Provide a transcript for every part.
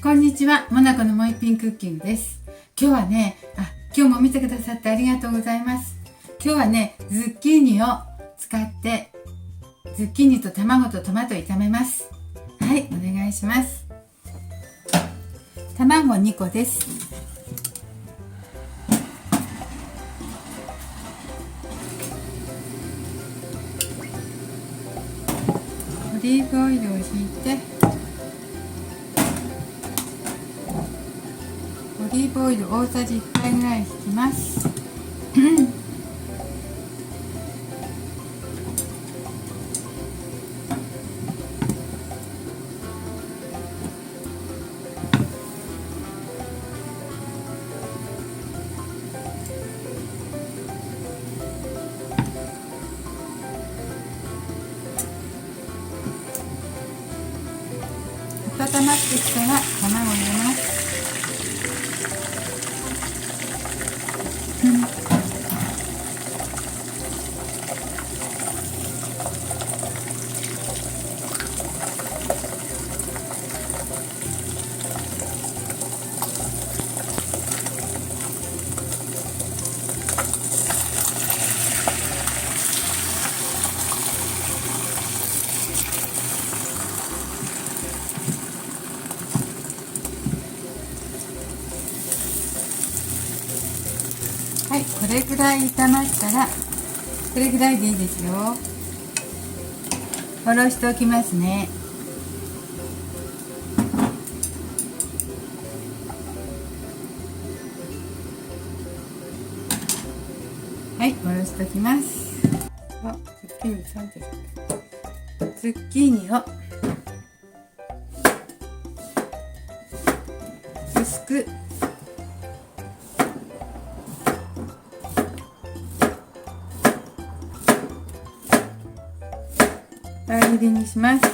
こんにちは、モナコのもう一品クッキングです。今日はね、今日も見てくださってありがとうございます。今日はね、ズッキーニを使ってズッキーニと卵とトマト炒めます。はい、お願いします。卵2個です。オリーブオイルをひいて、オリーブオイル大さじ1杯ぐらい引きます。温まってきたら卵を入れます。はい、これぐらい炒まったら、これぐらいでいいですよ。おろしておきますね。はい、おろしておきます。ズッキーニを薄く輪切りにします。よ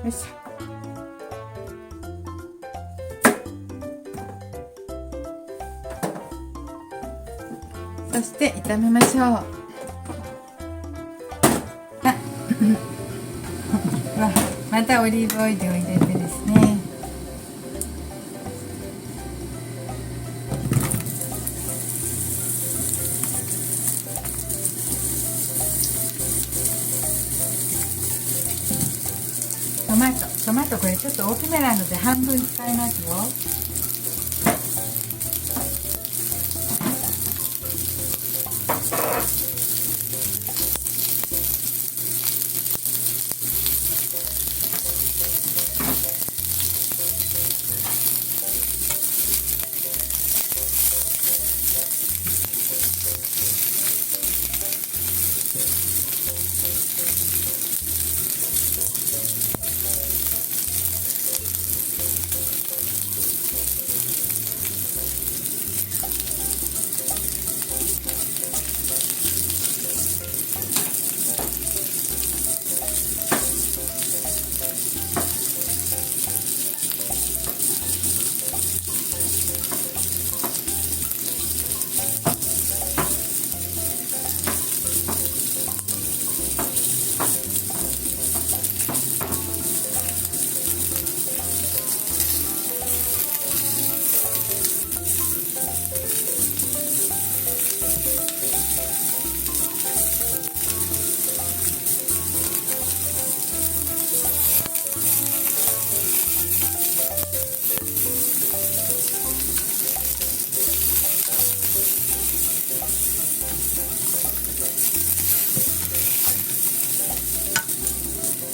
いしょ。そして炒めましょう。またオリーブオイルを入れてですね、トマトこれちょっと大きめなので半分使いますよ。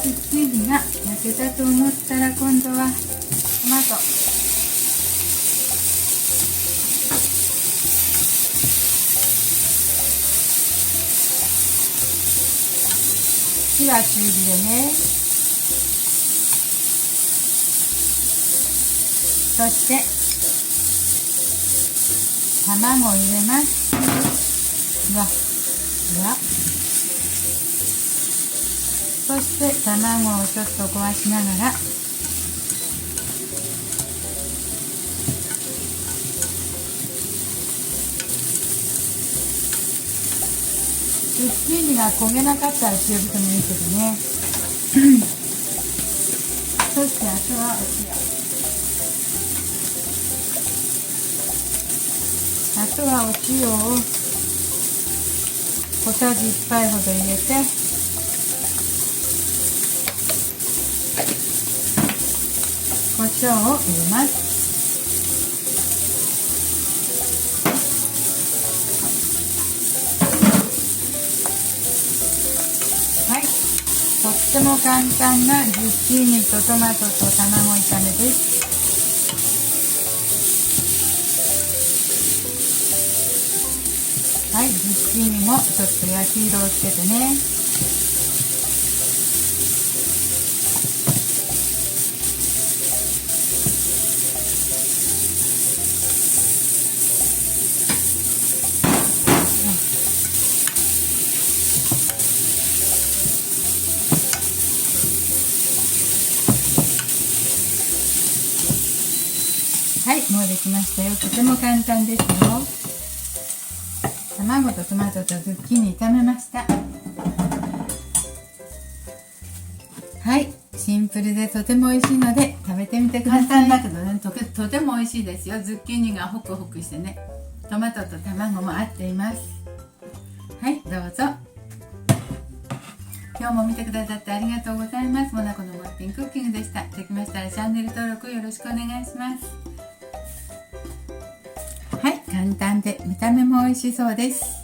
ズッキーニが焼けたと思ったら、今度はトマト、火は中火でね。そして卵を入れます。そして卵をちょっと壊しながらズッキーニが焦げなかったら強火でもいいけどねそしてあとはお塩、あとはお塩を小さじ1杯ほど入れて、胡椒を入れます。はい、とっても簡単なズッキーニとトマトと卵炒めです。はい、ズッキーニもちょっと焼き色をつけてね。はい、もうできましたよ。とても簡単ですよ。卵とトマトとズッキーニ炒めました。はい、シンプルでとても美味しいので食べてみてください。簡単だけどね、とても美味しいですよ。ズッキーニがホクホクしてね、トマトと卵も合っています。はい、どうぞ。今日も見てくださってありがとうございます。モナコのモッピンクッキングでした。できましたらチャンネル登録よろしくお願いします。はい、簡単で見た目も美味しそうです。